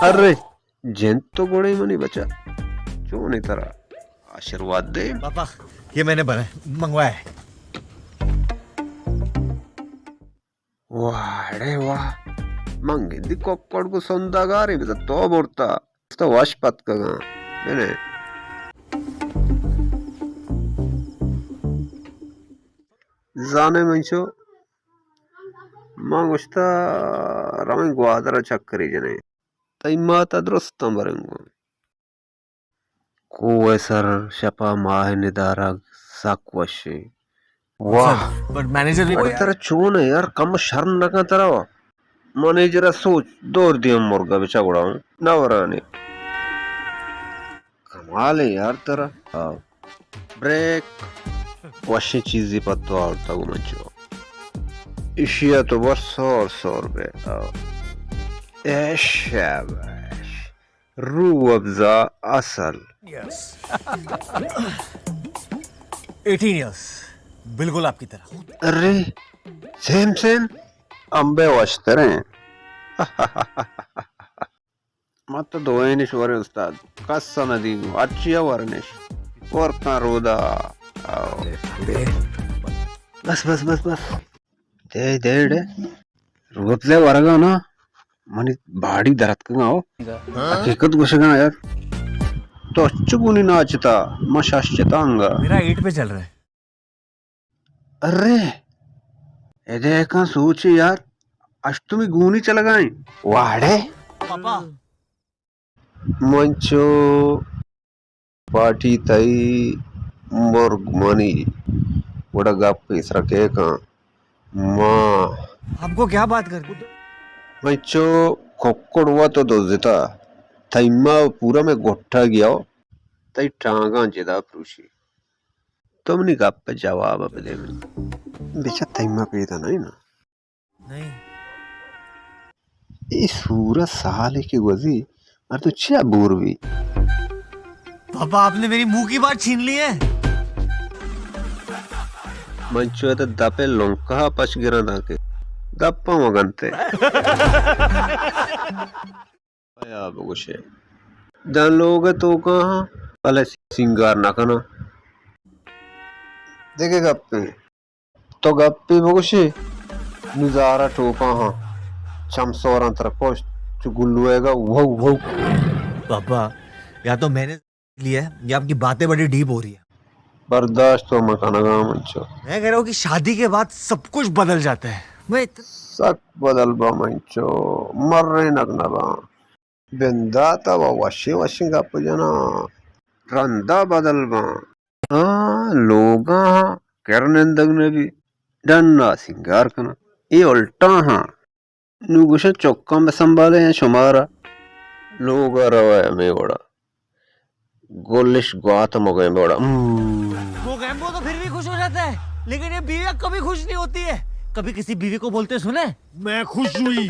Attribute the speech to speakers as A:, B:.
A: अरे जेंत तो गोड़े में नहीं बचा, क्यों नहीं तेरा आशीर्वाद दे।
B: पापा ये मैंने मंगवाया है।
A: वाह रे वाह, मंगिंदी कोक्कड़ को संदागारी में तो बोलता तो वाशपत का मैंने जाने मंचो मांगोस्ता रमें ग्वादरा चक्करी जने तई माता द्रस्तं बरेंगो को सर शपा माह निदारा साक्वशे। वाह
B: पर मैनेजर भी
A: कोई तरह चोन है यार, कम शर्म न का तरह मैनेजर सोच दौर दिया मुर्गा बेचा गुड़ा हूँ नवराने कमाल है यार तेरा। ब्रेक वशी चीज़ी पत्तो आवड़ता गो मंचो इशिया तो बस 100 रुपए शाबाश रूह अफ़ज़ा असल।
B: यस 18 years बिल्कुल आपकी तरह।
A: अरे सेम सेम अंबे वश्तरे मत दोएनिश वरे उस्ताद कसम दी अच्छी वरनिश और का रोदा बस बस बस बस दे दे दे रोतले वरगा ना मनी बाड़ी दरत का हो हकीकत गुशगा यार तो अच्छुकुनी नाचता मशाश्चतांगा
B: मेरा 8 पे चल रहा है।
A: अरे ये देखा सोचे यार अष्टमी गुनी चल गए वाड़े
B: पापा
A: मंचो पार्टी तई मुर्ग मनी बड़ा गप इस रखे का माँ
B: आपको क्या बात कर
A: मंचो कोक्कोड़वा तो दो देता तईमा पूरा में गोठा गया हो तई टांगा जिदा प्रूशी तुमने गप पे जवाब अब दे बेचा तईमा पेदा नहीं ना
B: नहीं
A: ये सूरत साले की वजी अरे तो क्या बोरवी
B: पापा आपने मेरी मुंह की बात छीन ली है।
A: मंचो तो दपे लोंका पच गिरा दाके गप्पा मगनते आया बगुशे दान लोग तो कहाँ पहले सिंगार ना करना देखे गप्पे तो गप्पे बगुशे नजारा टोपा हाँ चमसोर अंतर कोश चुगुलुएगा वो
B: पापा या तो मैंने लिया है या आपकी बातें बड़ी डीप हो रही है।
A: बर्दाश्त तो मकाना गा मंचो
B: मैं कह रहा हूँ कि शादी के बाद सब कुछ बदल जाता है। मैं
A: सक बदल बा मंचो मर रहे नगना बा बिंदा तब वशी वशी गप जना रंदा बदल बा हाँ लोगा हाँ करनेंदग ने भी डन्ना सिंगार करना ये उल्टा हाँ नुगुशा चौका में संभाले हैं शुमारा लोग रवा में बड़ा गोलिश गुआत मोगे में बड़ा
B: वो गैम्बो तो फिर भी खुश हो जाता है, लेकिन ये बीवी कभी खुश नहीं होती है। कभी किसी बीवी को बोलते सुने मैं खुश हुई।